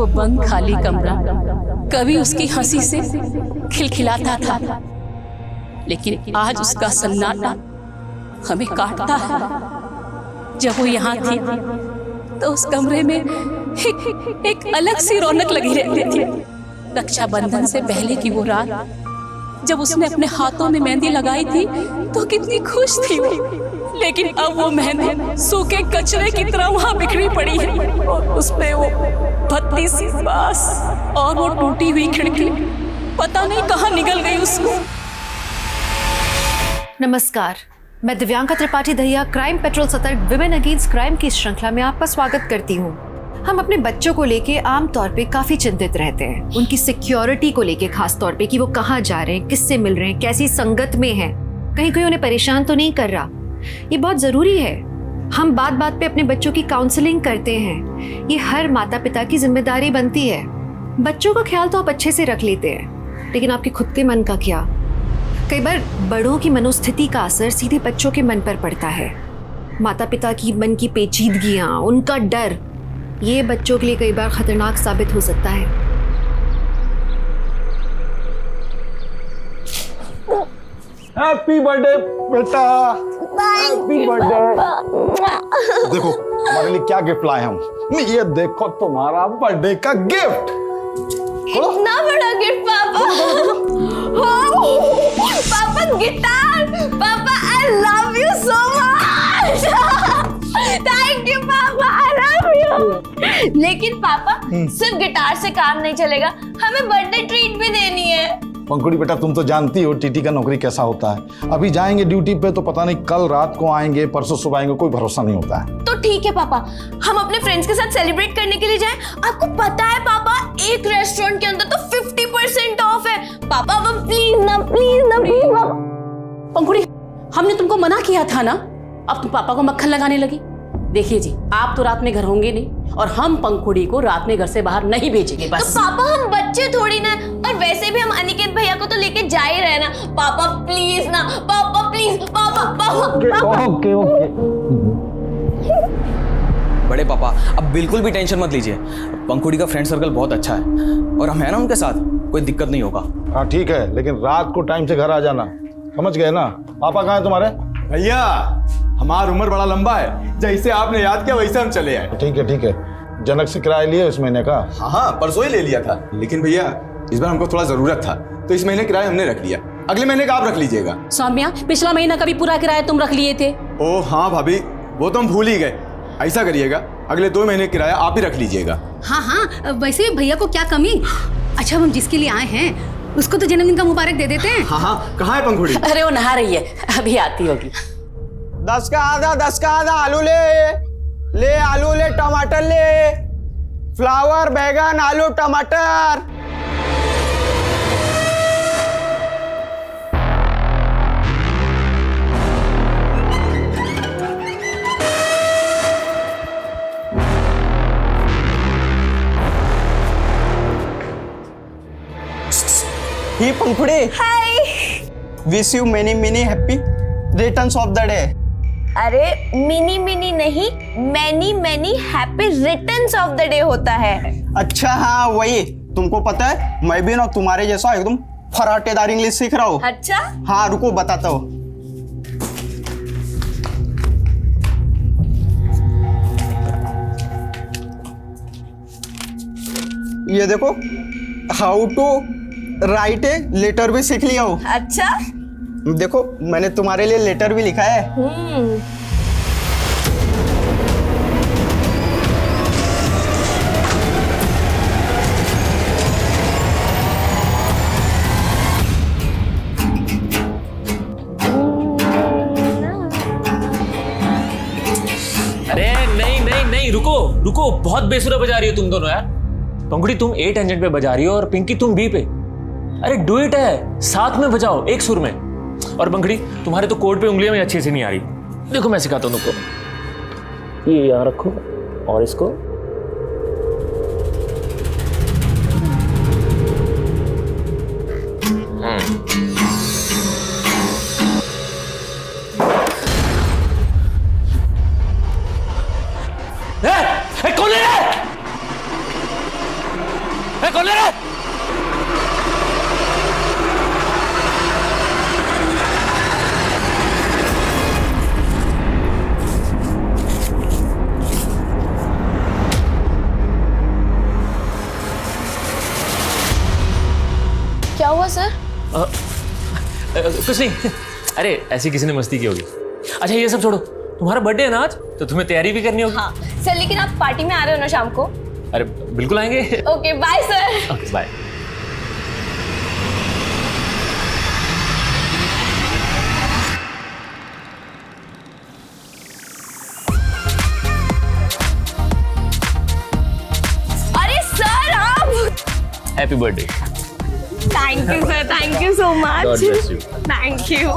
वो बंद खाली कमरा कभी उसकी हंसी से खिलखिलाता था, लेकिन आज उसका सन्नाटा हमें काटता है। जब वो यहाँ थी तो उस कमरे में एक अलग सी रौनक लगी रहती थी। रक्षाबंधन से पहले की वो रात जब उसने अपने हाथों में मेहंदी लगाई थी तो कितनी खुश थी वो, लेकिन अब वो मेहंदी सूखे कचरे की तरह वहाँ बिखरी पड़ी है और उसपे वो भद्दी सी बांस और वो टूटी हुई खिड़की पता नहीं कहाँ निकल गई उसको। नमस्कार, मैं दिव्यांका त्रिपाठी दहिया क्राइम पेट्रोल सतर्क विमेन अगेंस्ट क्राइम की श्रृंखला में आपका स्वागत करती हूँ। हम अपने बच्चों को लेके आमतौर पे काफी चिंतित रहते हैं, उनकी सिक्योरिटी को लेके खास तौर पे कि वो कहाँ जा रहे हैं, किससे मिल रहे हैं, कैसी संगत में हैं, कहीं कोई उन्हें परेशान तो नहीं कर रहा। ये बहुत जरूरी है। हम बात बात पे अपने बच्चों की काउंसलिंग करते हैं, ये हर माता पिता की जिम्मेदारी बनती है। बच्चों का ख्याल तो आप अच्छे से रख लेते हैं, लेकिन आपके खुद के मन का क्या? कई बार बड़ों की मनोस्थिति का असर सीधे बच्चों के मन पर पड़ता है। माता पिता की मन की पेचीदगियां, उनका डर, ये बच्चों के लिए कई बार खतरनाक साबित हो सकता है। हैप्पी बर्थडे बेटा, हैप्पी बर्थडे। देखो हमारे लिए क्या गिफ्ट लाए हम। ये देखो तुम्हारा बर्थडे का गिफ्ट। इतना बड़ा गिफ्ट पापा। पापा गिटार। पापा I love you so much. Thank you पापा, आई लव यू। लेकिन पापा सिर्फ गिटार से काम नहीं चलेगा, हमें बर्थडे ट्रीट भी देनी है। पंखुड़ी बेटा, तुम तो जानती हो टीटी का नौकरी कैसा होता है। अभी जाएंगे ड्यूटी पे तो पता नहीं कल रात को आएंगे, परसों सुबह आएंगे, कोई भरोसा नहीं होता है। तो ठीक है पापा, हम अपने फ्रेंड्स के साथ सेलिब्रेट करने के लिए जाएं। आपको पता है पापा, एक रेस्टोरेंट के अंदर तो 50% ऑफ है। पापा अब प्लीज ना, प्लीज ना, प्लीज ना। पंखुड़ी, हमने तुमको मना किया था ना, अब तुम पापा को मक्खन लगाने लगी। देखिए जी, आप तो रात में घर होंगे नहीं और हम पंखुड़ी को रात में घर से बाहर नहीं भेजेंगे बस। तो पापा हम बच्चे थोड़ी ना, और वैसे भी हम अनिकेत भैया को तो लेके जा ही रहे ना। पापा प्लीज ना, पापा प्लीज, पापा पापा। ओके। बड़े पापा अब बिल्कुल भी टेंशन मत लीजिए, पंखुड़ी का फ्रेंड सर्कल बहुत अच्छा है और हम है ना उनके साथ, कोई दिक्कत नहीं होगा। हाँ ठीक है, लेकिन रात को टाइम से घर आ जाना, समझ गए ना? पापा कहाँ है तुम्हारे? भैया हमारा उम्र बड़ा लंबा है, जैसे आपने याद किया वैसे हम चले आए। ठीक है ठीक है। जनक से किराया लिया इस महीने का? हाँ परसों ही ले लिया था, लेकिन भैया इस बार हमको थोड़ा जरूरत था तो इस महीने किराया हमने रख लिया। अगले महीने का आप रख लीजिएगा। सौम्या, पिछला महीना का भी पूरा किराया तुम रख लिए थे। ओह हाँ भाभी, वो तो हम भूल ही गए। ऐसा करिएगा, अगले 2 महीने किराया आप ही रख लीजिएगा। हाँ, वैसे भैया को क्या कमी। अच्छा, हम जिसके लिए आए हैं उसको तो जन्मदिन का मुबारक दे देते हैं। हाँ, कहाँ है पंखुड़ी? अरे वो नहा रही है, अभी आती होगी। 10 का आधा आलू ले आलू ले, टमाटर ले, फ्लावर, बैगन, आलू, टमाटर। Hi Pankhuri, hi. Wish you many many happy returns of the day. अरे मिनी मिनी नहीं, many many happy returns of the day होता है। अच्छा हाँ वही, तुमको पता है मैं भी ना तुम्हारे जैसा एकदम फराटेदार इंग्लिश सीख रहा हूँ। अच्छा हाँ रुको बताता हूँ। ये देखो, how to write a letter भी सीख लिया हूँ। अच्छा, देखो मैंने तुम्हारे लिए लेटर भी लिखा है। अरे नहीं रुको, बहुत बेसुरा बजा रही हो तुम दोनों यार। पंखुड़ी तुम ए टेंजेंट पे बजा रही हो और पिंकी तुम बी पे। अरे डुएट है, साथ में बजाओ एक सुर में। और पंखुड़ी तुम्हारे तो कोड पे उंगलियां में अच्छी से नहीं आ रही। देखो मैं सिखाता हूं तुमको। ये यहाँ रखो और इसको कौन है? खोले रे। क्या हुआ सर? कुछ नहीं, अरे ऐसी किसी ने मस्ती की होगी। अच्छा ये सब छोड़ो, तुम्हारा बर्थडे है ना आज, तो तुम्हें तैयारी भी करनी होगी। हाँ सर, लेकिन आप पार्टी में आ रहे हो ना शाम को? अरे बिल्कुल आएंगे। Okay bye sir. Okay bye. अरे सर आप, happy birthday. Thank you sir, thank you so much. God bless you. Thank you.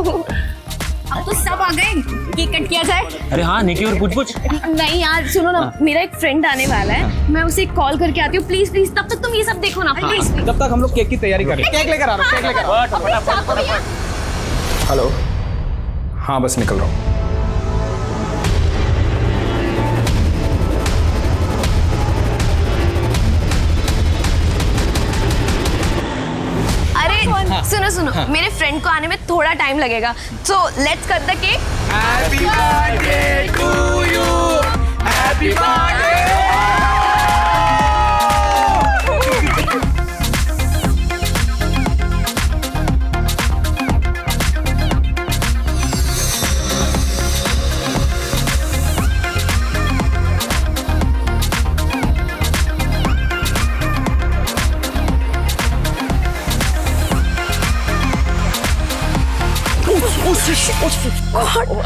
अब तो सब आ गए, केक कट किया जाए। अरे हाँ, निकी और पूछ पूछ। नहीं यार सुनो ना, मेरा एक फ्रेंड आने वाला है, मैं उसे कॉल करके आती हूँ। प्लीज प्लीज, तब तक तुम ये सब देखो ना प्लीज। तब तक हम लोग केक की तैयारी करें। केक लेकर आ रहा हूँ, केक लेकर आ रहा हूँ। हेलो, हाँ बस निकल रहा हूँ। अरे सुनो सुनो, मेरे फ्रेंड को आने में थोड़ा टाइम लगेगा, so let's cut the cake. Happy birthday to you, happy birthday.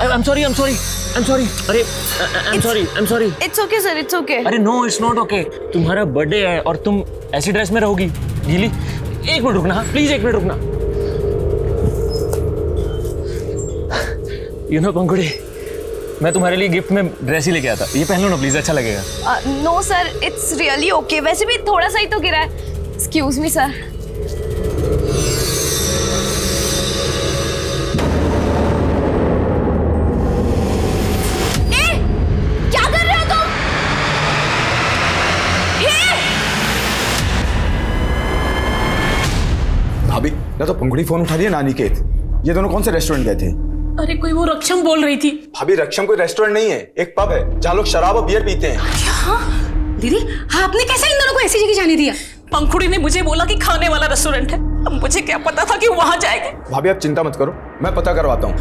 I'm sorry. अरे I'm sorry. It's okay sir, it's okay. अरे नो, इट्स नॉट ओके। तुम्हारा बर्थडे है और तुम ऐसी ड्रेस में रहोगी गीली। एक मिनट रुकना, प्लीज एक मिनट रुकना। यू नो पंखुड़ी, मैं तुम्हारे लिए गिफ्ट में ड्रेस ही लेके आता। ये पहन लो ना प्लीज, अच्छा लगेगा। No sir, it's really okay. वैसे भी थोड़ा सा ही तो गिरा है। Excuse me sir. भाभी, या तो पंखुड़ी फोन उठा दिया ना निकेत। ये दोनों कौन से रेस्टोरेंट गए थे? अरे कोई वो रक्षम बोल रही थी। भाभी रक्षम कोई रेस्टोरेंट नहीं है, एक पब है जहाँ लोग शराब और बियर पीते हैं। दीदी आपने कैसे इन दोनों को ऐसी जगह जाने दिया? पंखुड़ी ने मुझे बोला कि खाने वाला रेस्टोरेंट है, अब मुझे क्या पता था कि वहां जाएंगे। भाभी आप चिंता मत करो, मैं पता करवाता हूँ।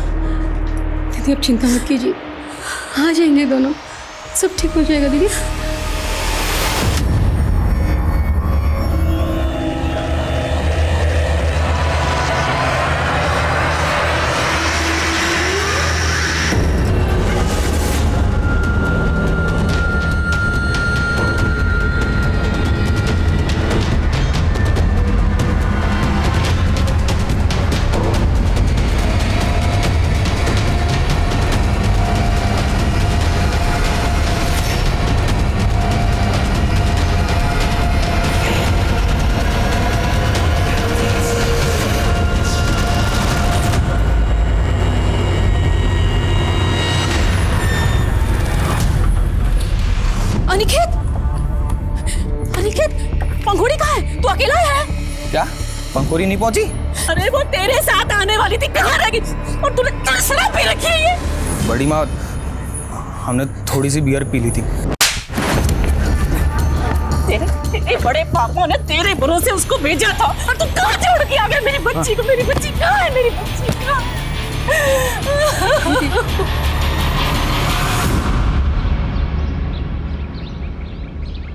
दीदी अब चिंता मत कीजिए, आ जाएंगे दोनों, सब ठीक हो जाएगा दीदी। अनिकेत, पंखुड़ी कहाँ है? तू अकेला है? क्या पंखुड़ी नहीं पहुंची? अरे वो तेरे साथ आने वाली थी, कहाँ रह गई? और तूने क्या शराब पी रखी है? ये बड़ी माँ, हमने थोड़ी सी बियर पी ली थी। तेरे बड़े पापा ने तेरे भरोसे उसको भेजा था और तू कहाँ छोड़ के आ गया मेरी बच्ची को? मेरी बच्ची कहाँ है? मेरी बच्ची कहाँ?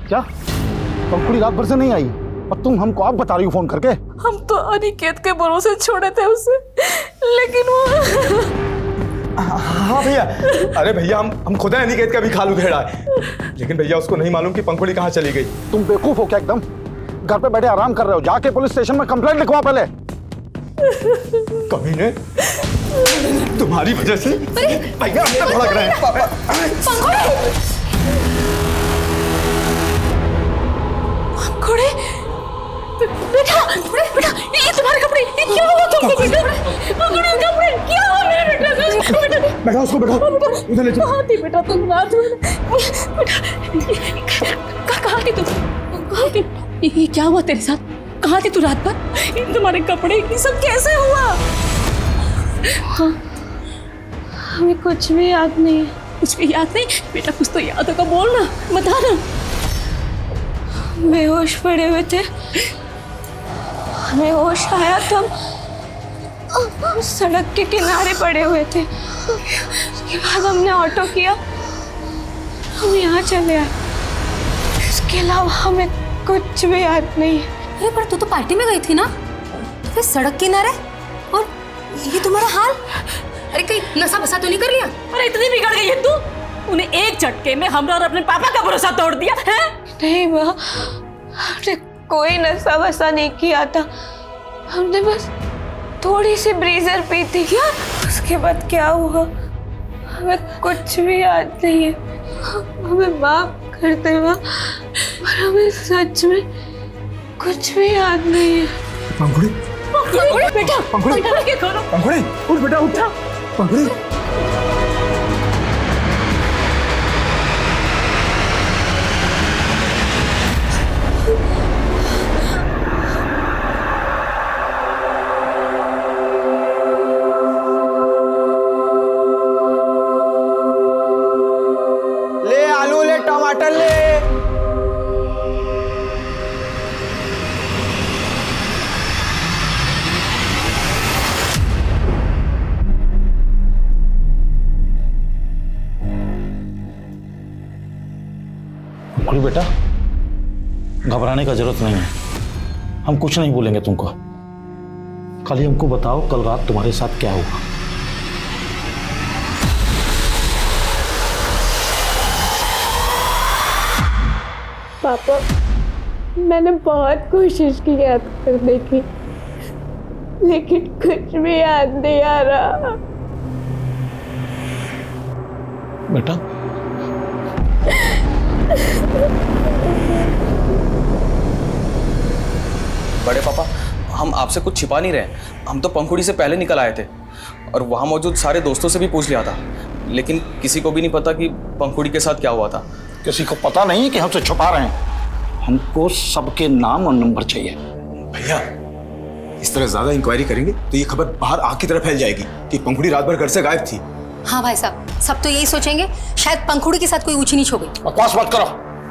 क्या पंखुड़ी रात भर से नहीं आई और तुम हमको आप बता रही हो फोन करके? हम तो अनिकेत के भरोसे छोड़े थे उसे, लेकिन वो हाँ भैया, अरे भैया हम खुद अनिकेत का भी खालू घेड़ा है, लेकिन भैया उसको नहीं मालूम कि पंखुड़ी कहाँ चली गई। तुम बेवकूफ हो क्या एकदम? घर पे बैठे आराम कर रहे हो, जाके पुलिस स्टेशन में कंप्लेंट लिखवा पहले। कमीने, तुम्हारी वजह से भैया हम तो भड़क रहे हैं। पंखुड़ी, बेटा बेटा, ये तुम्हारे कपड़े, ये क्या हुआ तुमको बेटा? पंखुड़ी कपड़े क्या हुआ मेरे बेटा? बैठा उसको, बैठा इधर ले चलो। कहाँ थी बेटा तुम रात में? बेटा कहाँ थी तुम? कहाँ थी? ये क्या हुआ तेरे साथ? कहाँ थी तू रात भर? इन तुम्हारे कपड़े ये सब कैसे हुआ? हाँ, हमें कुछ भी याद नहीं है। कुछ भी याद नहीं? बेटा कुछ तो याद होगा, बोल ना, बता ना। बेहोश पड़े हुए थे, हमें होश आया तो हम सड़क के किनारे पड़े हुए थे। उसके बाद हमने ऑटो किया, हम यहाँ चले आए। इसके अलावा हमें कुछ भी याद नहीं है। अरे पर तू तो पार्टी में गई थी ना, तो फिर सड़क किनारे और ये तुम्हारा हाल? अरे कहीं नशा बसा तो नहीं कर लिया? अरे इतनी बिगड़ गई है तू? उन्हें एक झटके में हमरा और अपने पापा का भरोसा तोड़ दिया है? नहीं माँ, हमने कोई नशा वसा नहीं किया था। हमने बस थोड़ी सी ब्रीजर पी थी। क्या? उसके बाद क्या हुआ हमें कुछ भी याद नहीं है। हमें माफ करते माँ, पर हमें सच में कुछ भी याद नहीं है। पंखुड़ी, बेटा पंखुड़ी, के खोलो। पंखुड़ी, उठ बेटा, उठ। पंखुड़ी, ले आलू ले टमाटर ले। पंखुड़ी बेटा, घबराने का जरूरत नहीं है। हम कुछ नहीं बोलेंगे तुमको। खाली हमको बताओ कल रात तुम्हारे साथ क्या हुआ। पापा, मैंने बहुत कोशिश की याद करने की, लेकिन कुछ भी याद नहीं आ रहा। बेटा बड़े पापा, हम आपसे कुछ छिपा नहीं रहे। हम तो पंखुड़ी से पहले निकल आए थे और वहाँ मौजूद सारे दोस्तों से भी पूछ लिया था, लेकिन किसी को भी नहीं पता कि पंखुड़ी के साथ क्या हुआ था। किसी को पता नहीं कि हमसे छुपा रहे हैं। हमको सबके नाम और नंबर चाहिए। भैया इस तरह ज्यादा इंक्वायरी करेंगे तो ये खबर बाहर आग की तरह फैल जाएगी कि पंखुड़ी रात भर घर से गायब थी। हाँ भाई साहब, सब तो यही सोचेंगे शायद पंखुड़ी के साथ कोई ऊंच नीच हो गई। बकवास मत करो,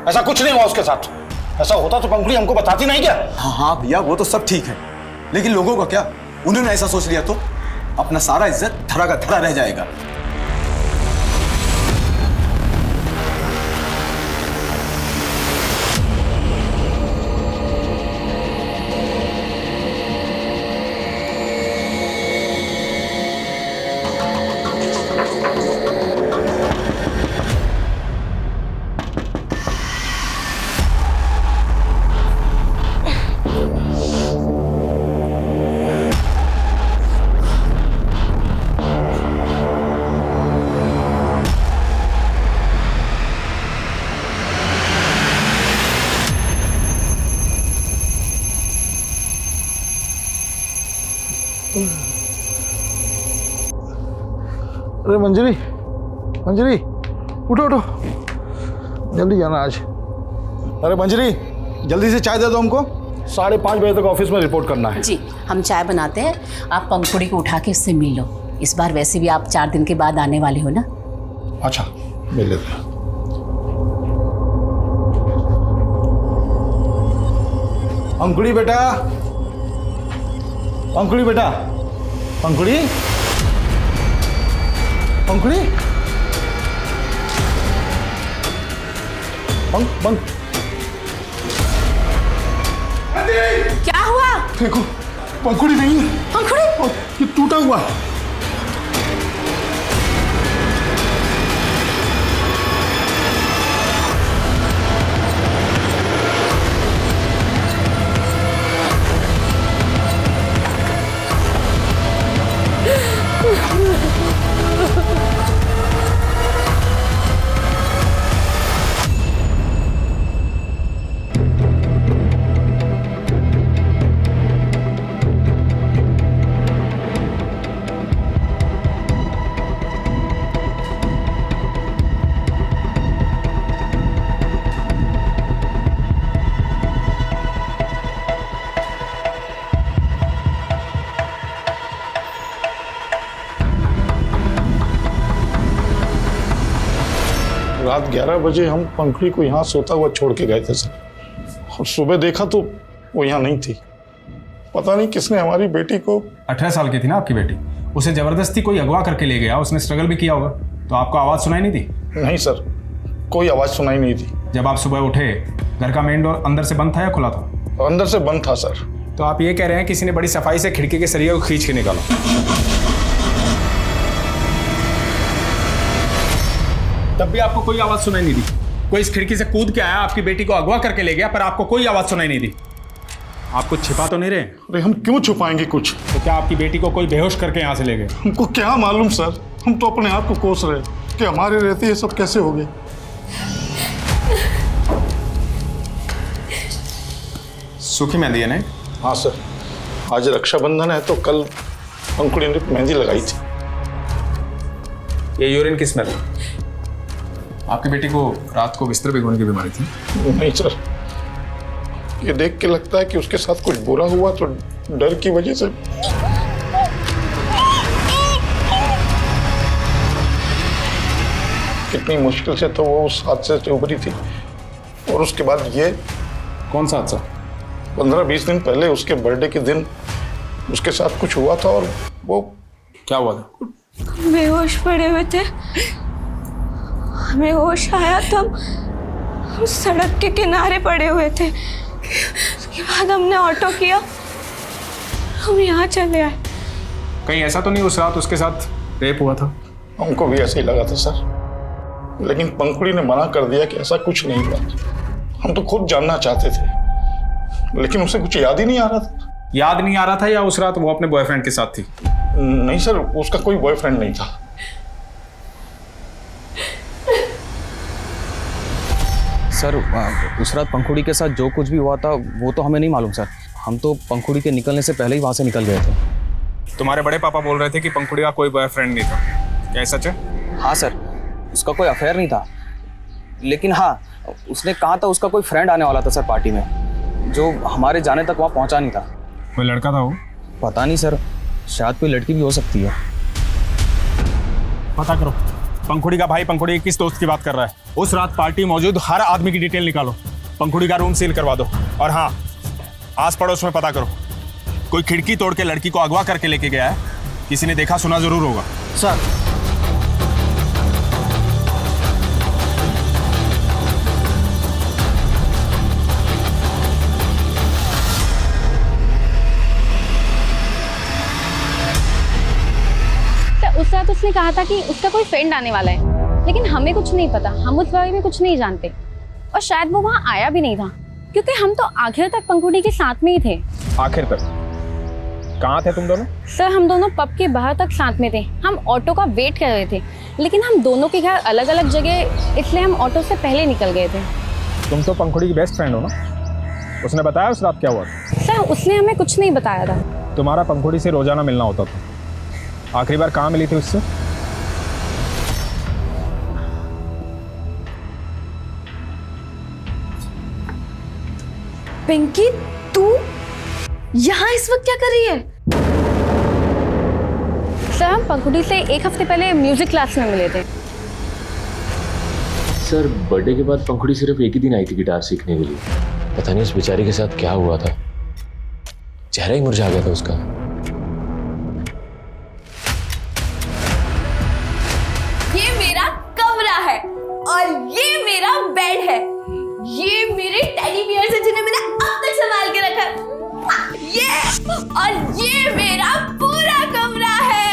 ऐसा कुछ नहीं हुआ उसके साथ। ऐसा होता तो पंखुड़ी हमको बताती नहीं क्या? हाँ भैया, वो तो सब ठीक है, लेकिन लोगों का क्या? उन्होंने ऐसा सोच लिया तो अपना सारा इज्जत धरा का धरा रह जाएगा। अरे मंजरी, मंजरी, उठो उठो, जल्दी जाना आज। अरे मंजरी, जल्दी से चाय दे दो हमको। 5:30 बजे तक ऑफिस में रिपोर्ट करना है। जी, हम चाय बनाते हैं, आप पंखुड़ी को उठा के उससे मिल लो। इस बार वैसे भी आप 4 दिन के बाद आने वाले हो ना। अच्छा, मिल लेते हैं। पंखुड़ी बेटा, पंखुड़ी बेटा, पंखुड़ी, पंखुड़ी, क्या हुआ? देखो, पंखुड़ी नहीं है। पंखुड़ी? ये टूटा हुआ है। रात 11 बजे हम पंखुड़ी को यहाँ सोता हुआ छोड़ के गए थे सर, और सुबह देखा तो वो यहाँ नहीं थी। पता नहीं किसने हमारी बेटी को। 18 साल की थी ना आपकी बेटी, उसे जबरदस्ती कोई अगवा करके ले गया, उसने स्ट्रगल भी किया होगा, तो आपको आवाज़ सुनाई नहीं दी? नहीं सर, कोई आवाज़ सुनाई नहीं दी। जब आप सुबह उठे घर का मेन डोर अंदर से बंद था या खुला था? अंदर से बंद था सर। तो आप ये कह रहे हैं किसी ने बड़ी सफाई से खिड़की के सरिया को खींच के निकाला? तब भी आपको कोई आवाज़ सुनाई नहीं दी? कोई इस खिड़की से कूद के आया, आपकी बेटी को अगवा करके ले गया, पर आपको कोई आवाज़ सुनाई नहीं दी? आप कुछ छिपा तो नहीं रहे? अरे हम क्यों छुपाएंगे कुछ? तो क्या आपकी बेटी को कोई बेहोश करके यहाँ से ले गए? हमको क्या मालूम सर, हम तो अपने आप को कोस रहे कि हमारे रहते ये सब कैसे हो गए। सूखी मेहंदी है ना? हाँ सर, आज रक्षाबंधन है तो कल पंखुड़ी ने मेहंदी लगाई थी। ये यूरिन की स्मेल? आपकी बेटी को रात को बिस्तर भिगोने की बीमारी थी? नहीं सर, ये देख के लगता है कि उसके साथ कुछ बुरा हुआ तो डर की वजह से। कितनी मुश्किल से तो वो उस हादसे से उभरी थी, और उसके बाद ये। कौन सा हादसा? 15-20 दिन पहले उसके बर्थडे के दिन उसके साथ कुछ हुआ था, और वो। क्या हुआ था? बेहोश पड़े हुए थे, हमें होश आया तब हम सड़क के किनारे पड़े हुए थे। उसके बाद हमने ऑटो किया, हम यहाँ चले आए। कहीं ऐसा तो नहीं उस रात उसके साथ रेप हुआ था? हमको भी ऐसे ही लगा था सर, लेकिन पंखुड़ी ने मना कर दिया कि ऐसा कुछ नहीं हुआ। हम तो खुद जानना चाहते थे, लेकिन उसे कुछ याद ही नहीं आ रहा था। याद नहीं आ रहा था या उस रात वो अपने बॉयफ्रेंड के साथ थी? नहीं सर, उसका कोई बॉयफ्रेंड नहीं था। सर उस रात पंखुड़ी के साथ जो कुछ भी हुआ था वो तो हमें नहीं मालूम सर। हम तो पंखुड़ी के निकलने से पहले ही वहाँ से निकल गए थे। तुम्हारे बड़े पापा बोल रहे थे कि पंखुड़ी का कोई बॉयफ्रेंड नहीं था, क्या सच है? हाँ सर, उसका कोई अफेयर नहीं था, लेकिन हाँ उसने कहा था उसका कोई फ्रेंड आने वाला था सर पार्टी में, जो हमारे जाने तक वहाँ पहुँचा नहीं था। कोई लड़का था वो? पता नहीं सर, शायद कोई लड़की भी हो सकती है। पता करो पंखुड़ी का भाई पंखुड़ी किस दोस्त की बात कर रहा है। उस रात पार्टी मौजूद हर आदमी की डिटेल निकालो, पंखुड़ी का रूम सील करवा दो, और हाँ आस पड़ोस में पता करो कोई खिड़की तोड़ के लड़की को अगवा करके लेके गया है, किसी ने देखा सुना जरूर होगा। सर उस रात उसने कहा था कि उसका कोई फ्रेंड आने वाला है, लेकिन हमें कुछ नहीं पता, हम उस बारे में कुछ नहीं जानते, और शायद वो वहाँ आया भी नहीं था, क्योंकि हम तो आखिर तक पंखुड़ी के साथ में ही थे। आखिर तक? कहाँ थे तुम दोनों? सर हम दोनों पब के बाहर तक साथ में थे, हम ऑटो का वेट कर रहे थे, लेकिन हम दोनों के घर अलग अलग जगह, इसलिए हम ऑटो से पहले निकल गए थे। तुम तो पंखुड़ी की बेस्ट फ्रेंड हो ना, उसने बताया उस रात क्या हुआ? सर उसने हमें कुछ नहीं बताया था। तुम्हारा पंखुड़ी से रोजाना मिलना होता था, आखिरी बार कहाँ मिली थी उससे? पिंकी तू यहाँ इस वक्त क्या कर रही है? सर हम पंखुड़ी से एक हफ्ते पहले म्यूजिक क्लास में मिले थे। सर बर्थडे के बाद पंखुड़ी सिर्फ एक ही दिन आई थी गिटार सीखने के लिए। पता नहीं उस बेचारी के साथ क्या हुआ था, चेहरा ही मुरझा गया था उसका। ये मेरा कमरा है और ये मेरा बेड है, ये मेरे टेडी बियर्स हैं जिन्हें मैंने अब तक संभाल के रखा है। ये और ये मेरा पूरा कमरा है।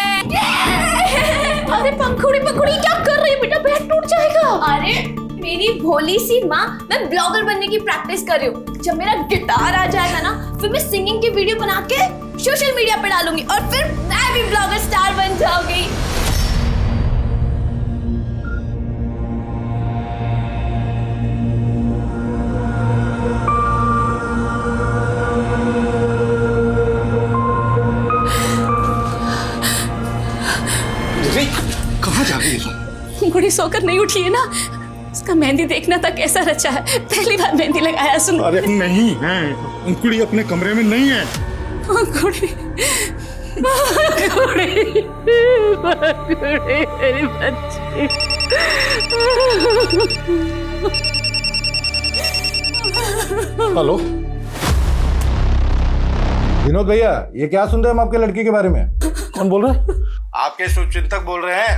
अरे पंखुड़ी पंखुड़ी क्या कर रही है बेटा, बेड टूट जाएगा। अरे मेरी भोली सी माँ, मैं ब्लॉगर बनने की प्रैक्टिस कर रही हूँ। जब मेरा गिटार आ जाएगा ना, फिर मैं सिंगिंग की वीडियो बना के सोशल मीडिया पे डालूंगी और फिर मैं भी ब्लॉगर स्टार बन जाऊंगी। कहाँ जा रही है? पंखुड़ी सोकर नहीं उठी है ना, उसका मेहंदी देखना था कैसा रचा है, पहली बार मेहंदी लगाया। सुन अरे नहीं है, पंखुड़ी अपने कमरे में नहीं है। पंखुड़ी पंखुड़ी पंखुड़ी मेरी बच्ची। हेलो विनोद भैया, ये क्या सुन रहे हैं हम आपके लड़की के बारे में? कौन बोल रहे हैं? आपके शुभचिंतक बोल रहे हैं।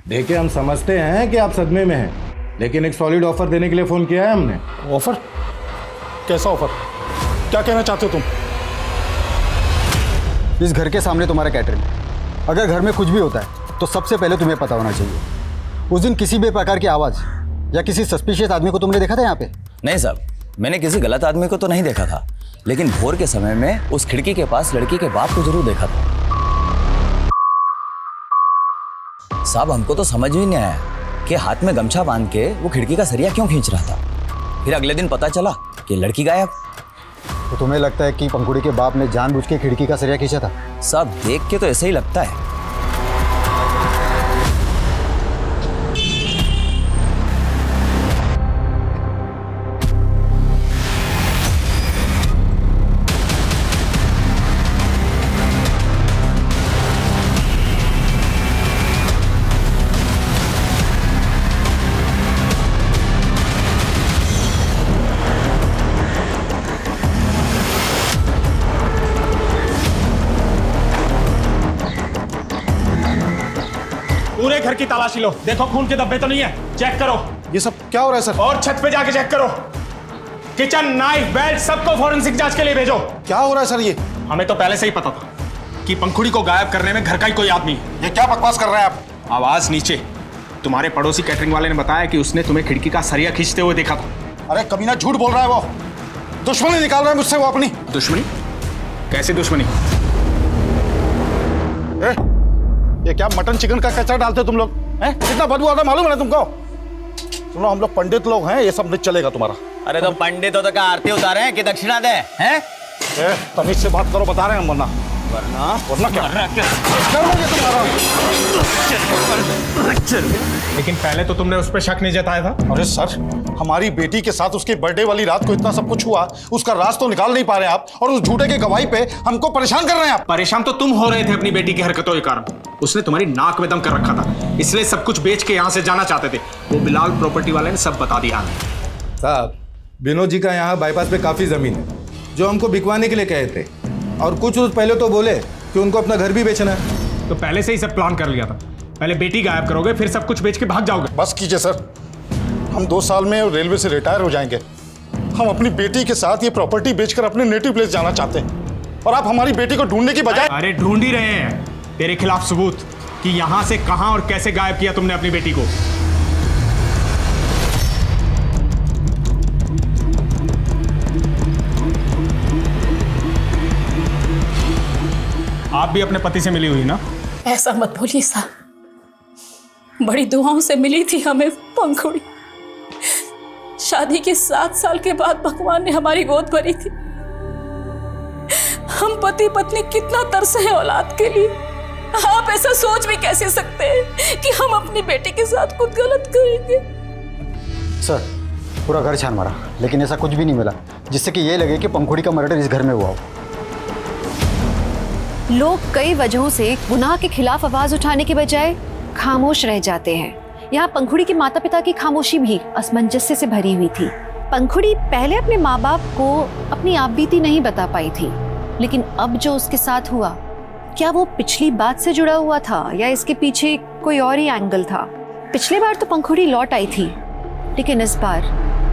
देखिए, हम समझते हैं कि आप सदमे में हैं, लेकिन एक सॉलिड ऑफर देने के लिए फोन किया है हमने। ऑफर? कैसा ऑफर? क्या कहना चाहते हो तुम? इस घर के सामने तुम्हारा कैटरिंग, अगर घर में कुछ भी होता है तो सबसे पहले तुम्हें पता होना चाहिए। उस दिन किसी भी प्रकार की आवाज़ या किसी सस्पिशियस आदमी को तुमने देखा था यहाँ पे? नहीं साहब, मैंने किसी गलत आदमी को तो नहीं देखा था, लेकिन भोर के समय में उस खिड़की के पास लड़की के बाप को जरूर देखा था। साहब, हमको तो समझ भी नहीं आया कि हाथ में गमछा बांध के वो खिड़की का सरिया क्यों खींच रहा था। फिर अगले दिन पता चला कि लड़की गायब। तो तुम्हें लगता है कि पंखुड़ी के बाप ने जानबूझ के खिड़की का सरिया खींचा था? साहब, देख के तो ऐसे ही लगता है। पूरे घर की तलाशी लो, देखो खून के धब्बे तो नहीं है, चेक करो। ये सब क्या हो रहा है सर? और छत पे जाके चेक करो। किचन, नाइफ, बेल्ट सबको फॉरेंसिक जांच के लिए भेजो। क्या हो रहा है सर? ये हमें तो पहले से ही पता था कि पंखुड़ी को गायब करने में घर का ही कोई आदमी है। ये क्या बकवास कर रहे हैं आप? आवाज नीचे। तुम्हारे पड़ोसी कैटरिंग वाले ने बताया कि उसने तुम्हें खिड़की का सरिया खींचते हुए देखा था। अरे कमीना, झूठ बोल रहा है वो। दुश्मनी निकाल रहा है मुझसे वो अपनी। दुश्मनी? कैसी दुश्मनी? ये क्या मटन चिकन का कचरा डालते हो तुम लोग? हैं? कितना बदबू आता है मालूम है ना तुमको? सुनो, हम लोग पंडित लोग हैं, ये सब नहीं चलेगा तुम्हारा। अरे तो पंडित हो तो क्या आरती उतारे हैं कि दक्षिणा दे हैं? तमीज से बात करो, बता रहे हैं हम। वरना क्या लेकिन पहले तो तुमने उस पर शक नहीं जताया था। अरे सर, हमारी बेटी के साथ उसके बर्थडे वाली रात को इतना सब कुछ हुआ, उसका राज तो निकाल नहीं पा रहे आप, और उस झूठे के गवाही पे हमको परेशान कर रहे हैं आप। परेशान तो तुम हो रहे थे अपनी बेटी की हरकतों के कारण। उसने तुम्हारी नाक में दम कर रखा था, इसलिए सब कुछ बेच के यहाँ से जाना चाहते थे। वो बिलाल प्रॉपर्टी वाले ने सब बता दिया हमें। साहब, विनोद जी का यहाँ बाईपास पे काफ़ी ज़मीन है जो हमको बिकवाने के लिए कहे थे, और कुछ रोज पहले तो बोले कि उनको अपना घर भी बेचना है। तो पहले से ही सब प्लान कर लिया था। पहले बेटी गायब करोगे, फिर सब कुछ बेच के भाग जाओगे। बस कीजिए सर, हम 2 साल में रेलवे से रिटायर हो जाएंगे। हम अपनी बेटी के साथ ये प्रॉपर्टी बेचकर अपने नेटिव प्लेस जाना चाहते हैं, और आप हमारी बेटी को ढूंढने की बजाय। अरे ढूंढ ही रहे हैं तेरे खिलाफ सबूत कि यहाँ से कहाँ और कैसे गायब किया तुमने अपनी बेटी को। आप भी अपने पति से मिली हुई ना? ऐसा मत बोलिए साहब, बड़ी दुआओं से मिली थी हमें पंखुड़ी। शादी के 7 साल के बाद भगवान ने हमारी गोद भरी थी। हम पति पत्नी कितना तरसे हैं औलाद के लिए। आप ऐसा सोच भी कैसे सकते हैं कि हम अपनी बेटी के साथ कुछ गलत करेंगे? सर, पूरा घर छान मारा, लेकिन ऐसा कुछ भी नहीं मिला जिससे कि ये लगे कि पंखुड़ी का मर्डर इस घर में हुआ हो। लोग कई वजहों से गुनाह के खिलाफ आवाज उठाने के बजाय खामोश रह जाते हैं। यहाँ पंखुड़ी के माता पिता की खामोशी भी असमंजस्य से भरी हुई थी। पंखुड़ी पहले अपने माँ बाप को अपनी आपबीती नहीं बता पाई थी, लेकिन अब जो उसके साथ हुआ, क्या वो पिछली बात से जुड़ा हुआ था या इसके पीछे कोई और ही एंगल था? पिछली बार तो पंखुड़ी लौट आई थी, लेकिन इस बार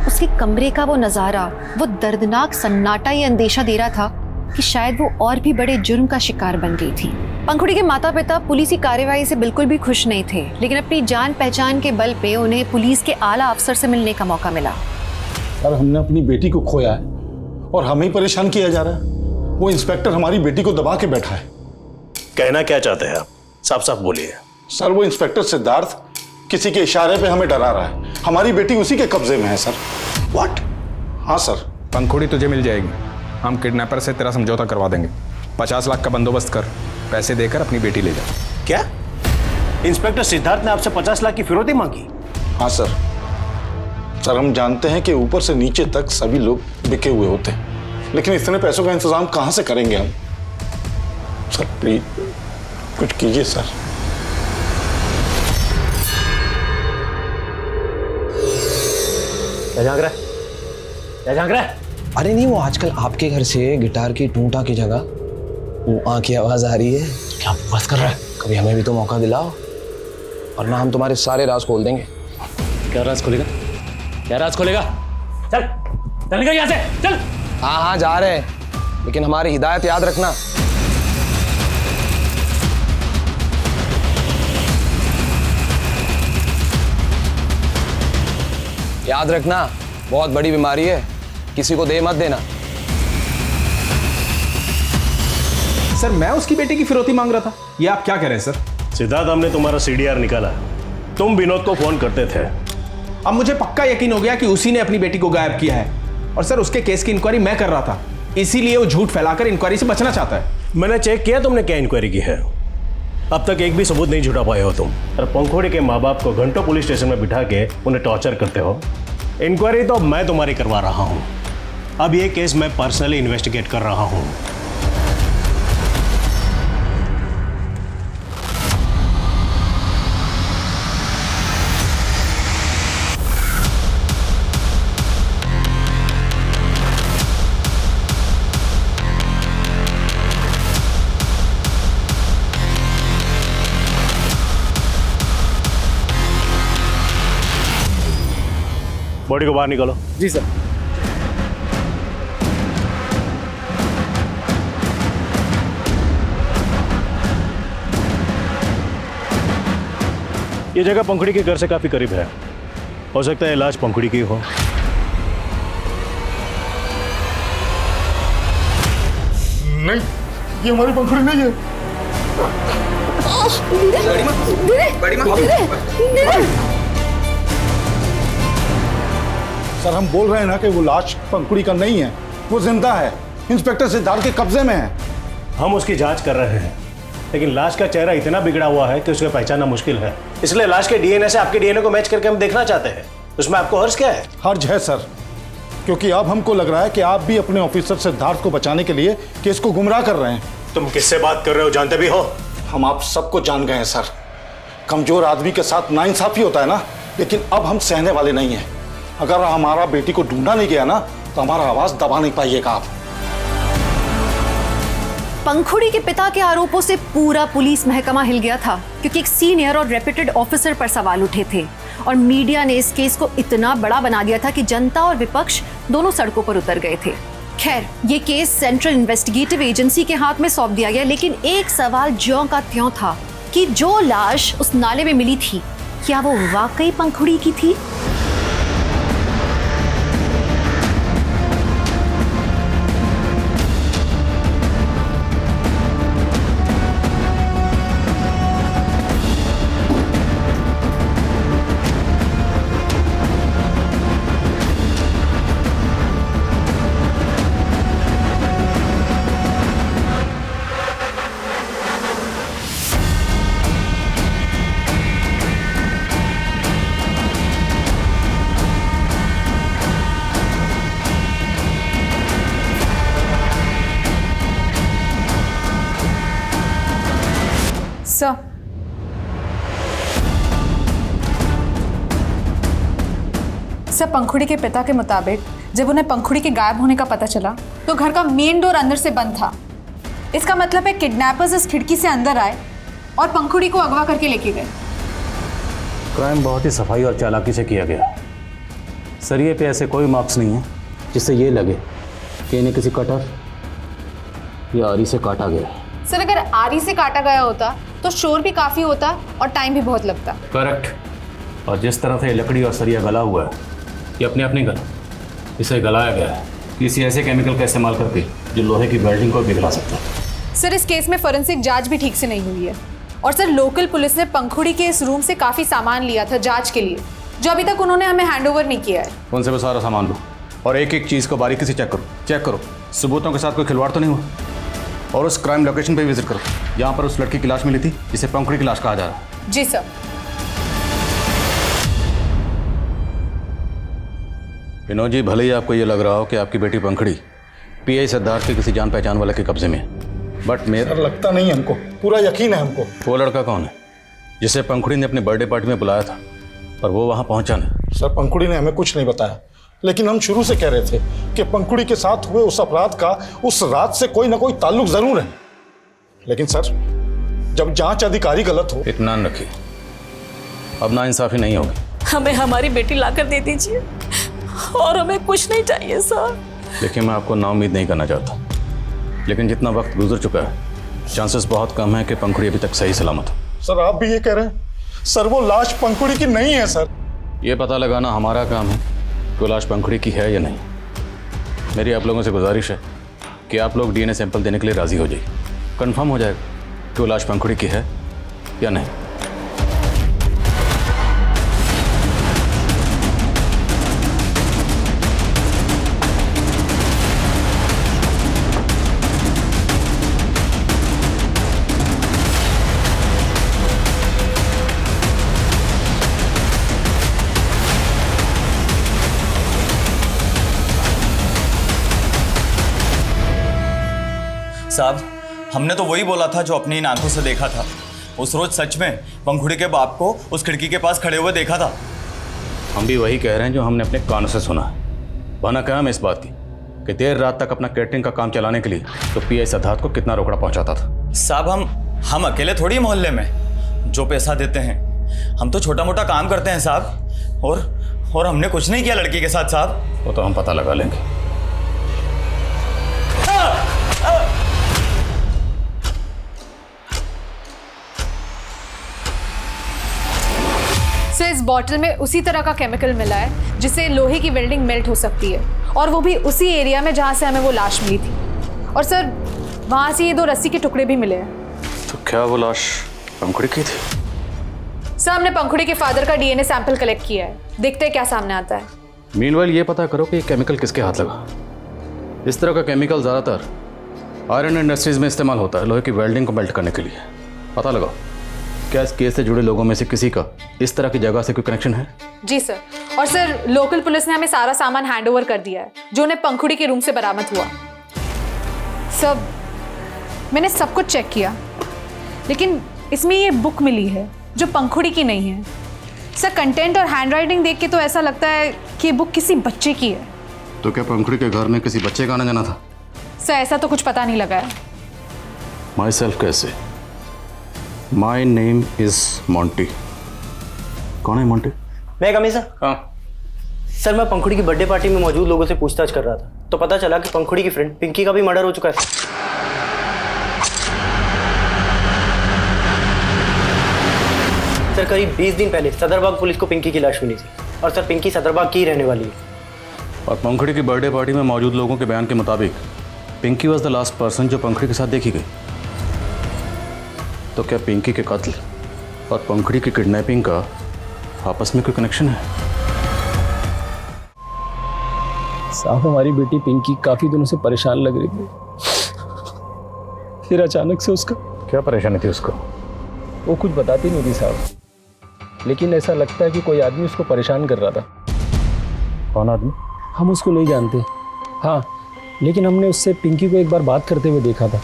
उसके कमरे का वो नजारा, वो दर्दनाक सन्नाटा ये अंदेशा दे रहा था कि शायद वो और भी बड़े जुर्म का शिकार बन गई थी। पंखुड़ी के माता पिता पुलिस कार्रवाई से बिल्कुल भी खुश नहीं थे, लेकिन अपनी जान पहचान के बल पे उन्हें पुलिस के आला अफसर से मिलने का मौका मिला। सर, हमने अपनी बेटी को खोया है और हमें ही परेशान किया जा रहा है। वो इंस्पेक्टर हमारी बेटी को दबा के बैठा है। कहना क्या चाहते हैं आप? साफ साफ बोलिए। सर, वो इंस्पेक्टर सिद्धार्थ किसी के इशारे पे हमें डरा रहा है। हमारी बेटी उसी के कब्जे में है सर। व्हाट? हाँ सर। पंखुड़ी तुझे मिल जाएगी। हम किडनैपर से तेरा समझौता करवा देंगे। 50 लाख का बंदोबस्त कर, पैसे देकर अपनी बेटी ले जा। क्या इंस्पेक्टर सिद्धार्थ ने आपसे 50 लाख की फिरौती मांगी? हाँ सर। सर, हम जानते हैं कि ऊपर से नीचे तक सभी लोग बिके हुए होते हैं, लेकिन इतने पैसों का इंतजाम कहाँ से करेंगे हम? सर प्लीज कुछ कीजिए सर। क्या झांक रहा है? क्या झांक रहा है? अरे नहीं, वो आजकल आपके घर से गिटार की टूटा की जगह वो की आवाज आ रही है। क्या बस कर रहा है? कभी हमें भी तो मौका दिलाओ, और ना हम तुम्हारे सारे राज खोल देंगे। क्या राज खोलेगा? क्या राज खोलेगा? चल चल निकल यहाँ से, चल। हाँ जा रहे हैं, लेकिन हमारी हिदायत याद रखना। याद रखना, बहुत बड़ी बीमारी है, किसी को दे मत देना। सर मैं उसकी बेटे की फिरौती मांग रहा था, ये आप क्या कह रहे हैं सर? सिद्धार्थ, हमने तुम्हारा सीडीआर निकाला, तुम विनोद को फोन करते थे। अब मुझे पक्का यकीन हो गया कि उसी ने अपनी बेटी को गायब किया है, और सर उसके केस की इंक्वायरी मैं कर रहा था, इसीलिए वो झूठ फैलाकर इंक्वायरी से बचना चाहता है। मैंने चेक किया तुमने क्या इंक्वायरी की है, अब तक एक भी सबूत नहीं जुटा पाए हो तुम। और पंखुड़ी के माँ बाप को घंटों पुलिस स्टेशन में बिठा के उन्हें टॉर्चर करते हो। इंक्वायरी तो अब मैं तुम्हारी करवा रहा हूँ, अब ये केस मैं पर्सनली इन्वेस्टिगेट कर रहा हूँ। बॉडी को बाहर निकालो। जी सर। ये जगह पंखुड़ी के घर से काफी करीब है, हो सकता है इलाज पंखुड़ी की हो। नहीं, ये हमारी पंखुड़ी नहीं है। सर हम बोल रहे हैं ना कि वो लाश पंखुड़ी का नहीं है, वो जिंदा है, इंस्पेक्टर सिद्धार्थ के कब्जे में है। हम उसकी जांच कर रहे हैं, लेकिन लाश का चेहरा इतना बिगड़ा हुआ है कि उसे पहचानना मुश्किल है, इसलिए लाश के डीएनए से आपके डीएनए को मैच करके हम देखना चाहते हैं। उसमें आपको हर्ज क्या है? हर्ज है सर, क्योंकि अब हमको लग रहा है कि आप भी अपने ऑफिसर सिद्धार्थ को बचाने के लिए केस को गुमराह कर रहे हैं। तुम किससे बात कर रहे हो, जानते भी हो? हम आप सबको जान गए हैं सर, कमजोर आदमी के साथ नाइंसाफी होता है ना, लेकिन अब हम सहने वाले नहीं हैं। अगर हमारा बेटी को ढूंढा नहीं गया ना, तो हमारा आवाज दबा नहीं पाइएगा आप। पंखुड़ी के पिता के आरोपों से पूरा पुलिस महकमा हिल गया था, क्योंकि एक सीनियर और रेप्यूटेड ऑफिसर पर सवाल उठे थे, और मीडिया ने इस केस को इतना बड़ा बना दिया था कि जनता और विपक्ष दोनों सड़कों पर उतर गए थे। खैर, ये केस सेंट्रल इन्वेस्टिगेटिव एजेंसी के हाथ में सौंप दिया गया, लेकिन एक सवाल ज्यों का त्यों था कि जो लाश उस नाले में मिली थी, क्या वो वाकई पंखुड़ी की थी? सर, पंखुड़ी के पिता के मुताबिक जब उन्हें पंखुड़ी के गायब होने का पता चला तो घर का मेन डोर अंदर से बंद था। इसका मतलब है किडनैपर्स इस खिड़की से अंदर आए और पंखुड़ी को अगवा करके लेके गए। क्राइम बहुत ही सफाई और चालाकी से किया गया। सरिये पे ऐसे कोई मार्क्स नहीं है जिससे ये लगे कि इन्हें किसी कटर या आरी से काटा गया। सर, अगर आरी से काटा गया होता तो शोर भी काफी होता और टाइम भी बहुत लगता। करेक्ट। और जिस तरह से ये लकड़ी और सरिया गला हुआ है, ये अपने आप नहीं गला, इसे गलाया गया है किसी ऐसे केमिकल का इस्तेमाल करके जो लोहे की वेल्डिंग को पिघला सकता है। सर, इस केस में फोरेंसिक जांच भी ठीक से नहीं हुई है, और सर लोकल पुलिस ने पंखुड़ी के इस रूम से काफी सामान लिया था जांच के लिए, जो अभी तक उन्होंने हमें हैंडओवर नहीं किया है। उनसे भी सारा सामान लो और एक एक चीज़ को बारीकी से चेक करो, सबूतों के साथ कोई खिलवाड़ तो नहीं हुआ। और उस क्राइम लोकेशन पे विजिट करो जहाँ पर उस लड़की की लाश मिली थी, जिसे पंखुड़ी की लाश कहा जा रहा है। जी सर। विनोद जी, भले ही आपको ये लग रहा हो कि आपकी बेटी पंखुड़ी पीआई सिद्धार्थ के किसी जान पहचान वाले के कब्जे में है, बट मेरा लगता नहीं है हमको, पूरा यकीन है हमको। वो लड़का कौन है जिसे पंखुड़ी ने अपने बर्थडे पार्टी में बुलाया था और वो वहाँ पहुँचा नहीं? सर, पंखुड़ी ने हमें कुछ नहीं बताया, लेकिन हम शुरू से कह रहे थे कि पंखुड़ी के साथ हुए उस अपराध का उस रात से कोई ना कोई ताल्लुक जरूर है। लेकिन सर, जब जांच अधिकारी गलत हो। इत्मीनान रखिए, अब नाइंसाफी नहीं होगी। हमें हमारी बेटी लाकर दे दीजिए और हमें कुछ नहीं चाहिए सर। देखिए, मैं आपको नाउम्मीद नहीं करना चाहता, लेकिन जितना वक्त गुजर चुका है, चांसेस बहुत कम है कि पंखुड़ी अभी तक सही सलामत हो। सर, आप भी ये कह रहे हैं? सर, वो लाश पंखुड़ी की नहीं है सर। ये पता लगाना हमारा काम है कि वो लाश पंखुड़ी की है या नहीं। मेरी आप लोगों से गुजारिश है कि आप लोग DNA सैंपल देने के लिए राजी हो जाइए। कंफर्म हो जाएगा कि वो लाश पंखुड़ी की है या नहीं। साहब, हमने तो वही बोला था जो अपनी इन आंखों से देखा था। उस रोज सच में पंखुड़ी के बाप को उस खिड़की के पास खड़े हुए देखा था। हम भी वही कह रहे हैं जो हमने अपने कानों से सुना है। वरना क्या हम इस बात की कि देर रात तक अपना कैटरिंग का काम चलाने के लिए तो PI सिद्धार्थ को कितना रोकड़ा पहुंचाता था। साहब, हम अकेले थोड़ी मोहल्ले में जो पैसा देते हैं, हम तो छोटा मोटा काम करते हैं साहब। और हमने कुछ नहीं किया लड़की के साथ साहब। वो तो हम पता लगा लेंगे। सर, इस बॉटल में उसी तरह का केमिकल मिला है जिससे लोहे की वेल्डिंग मेल्ट हो सकती है, और वो भी उसी एरिया में जहां से हमें वो लाश मिली थी। और सर, वहां से ये 2 रस्सी के टुकड़े भी मिले हैं। तो क्या वो लाश पंखुड़ी की थी? सर, हमने पंखुड़ी के फादर का DNA सैंपल कलेक्ट किया है, देखते हैं क्या सामने आता है। मीनवाइल ये पता करो कि ये केमिकल किसके हाथ लगा। इस तरह का केमिकल ज़्यादातर आयरन इंडस्ट्रीज में इस्तेमाल होता है, लोहे की वेल्डिंग को मेल्ट करने के लिए। पता लगाओ क्या इस केस से जुड़े लोगों में से किसी का इस तरह की जगह से कोई कनेक्शन है? जी सर। और सर, लोकल पुलिस ने हमें सारा सामान हैंडओवर कर दिया है जो उन्हें पंखुड़ी के रूम से बरामद हुआ। सर, मैंने सब कुछ चेक किया, लेकिन इसमें ये बुक मिली है जो पंखुड़ी की नहीं है। सर, कंटेंट और हैंडराइटिंग देख के तो ऐसा लगता है कि ये बुक किसी बच्चे की है। तो क्या पंखुड़ी के घर में किसी बच्चे का आना जाना था? सर, ऐसा तो कुछ पता नहीं लगा है। माई सेल्फ कैसे? My name is Monty. कौन है मॉन्टी? मैं कमी सर। हाँ सर, मैं पंखुड़ी की बर्थडे पार्टी में मौजूद लोगों से पूछताछ कर रहा था, तो पता चला कि पंखुड़ी की फ्रेंड पिंकी का भी मर्डर हो चुका है। सर, करीब 20 दिन पहले सदरबाग पुलिस को पिंकी की लाश मिली थी, और सर, पिंकी सदरबाग की रहने वाली है। और पंखुड़ी की बर्थडे पार्टी में मौजूद लोगों के बयान के मुताबिक Pinky was the last person जो पंखुड़ी के साथ देखी गई। तो क्या पिंकी के कत्ल और पंखुड़ी की किडनैपिंग का आपस में कोई कनेक्शन है? साहब, हमारी बेटी पिंकी काफी दिनों से परेशान लग रही थी, फिर अचानक से उसका। क्या परेशानी थी उसको? वो कुछ बताती नहीं थी साहब, लेकिन ऐसा लगता है कि कोई आदमी उसको परेशान कर रहा था। कौन आदमी? हम उसको नहीं जानते। हाँ, लेकिन हमने उससे पिंकी को एक बार बात करते हुए देखा था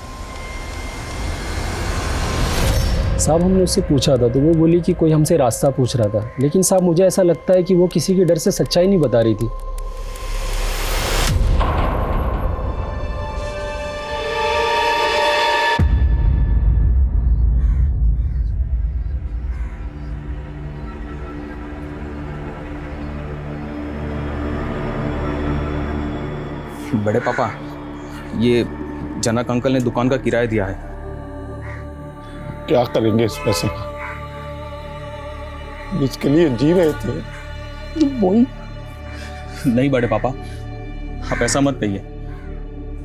साहब। हमने उससे पूछा था तो वो बोली कि कोई हमसे रास्ता पूछ रहा था, लेकिन साहब मुझे ऐसा लगता है कि वो किसी के डर से सच्चाई नहीं बता रही थी। बड़े पापा, ये जनक अंकल ने दुकान का किराया दिया है। क्या करेंगे इस पैसे का? जिसके लिए जी रहे थे वही। नहीं बड़े पापा, आप ऐसा मत कहिए।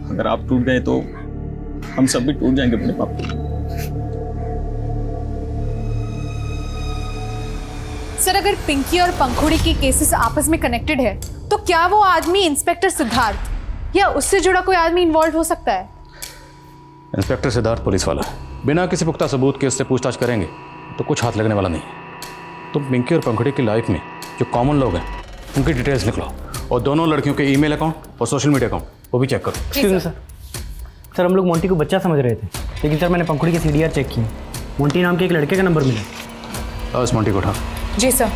अगर आप टूट गए तो हम सब भी टूट जाएंगे बड़े पापा। सर, अगर पिंकी और पंखुड़ी की केसेस आपस में कनेक्टेड है, तो क्या वो आदमी इंस्पेक्टर सिद्धार्थ या उससे जुड़ा कोई आदमी इन्वॉल्व हो सकता है? इंस्पेक्टर सिद्धार्थ पुलिस वाला है, बिना किसी पुख्ता सबूत के उससे पूछताछ करेंगे तो कुछ हाथ लगने वाला नहीं है। तुम पिंकी और पंखुड़ी की लाइफ में जो कॉमन लोग हैं उनकी डिटेल्स निकलो, और दोनों लड़कियों के ईमेल अकाउंट और सोशल मीडिया अकाउंट वो भी चेक करो। Excuse me sir. सर, हम लोग मोंटी को बच्चा समझ रहे थे, लेकिन सर मैंने पंखुड़ी के CDR चेक किए, मोंटी नाम के एक लड़के का नंबर मिला। उस मोंटी को उठा। जी सर।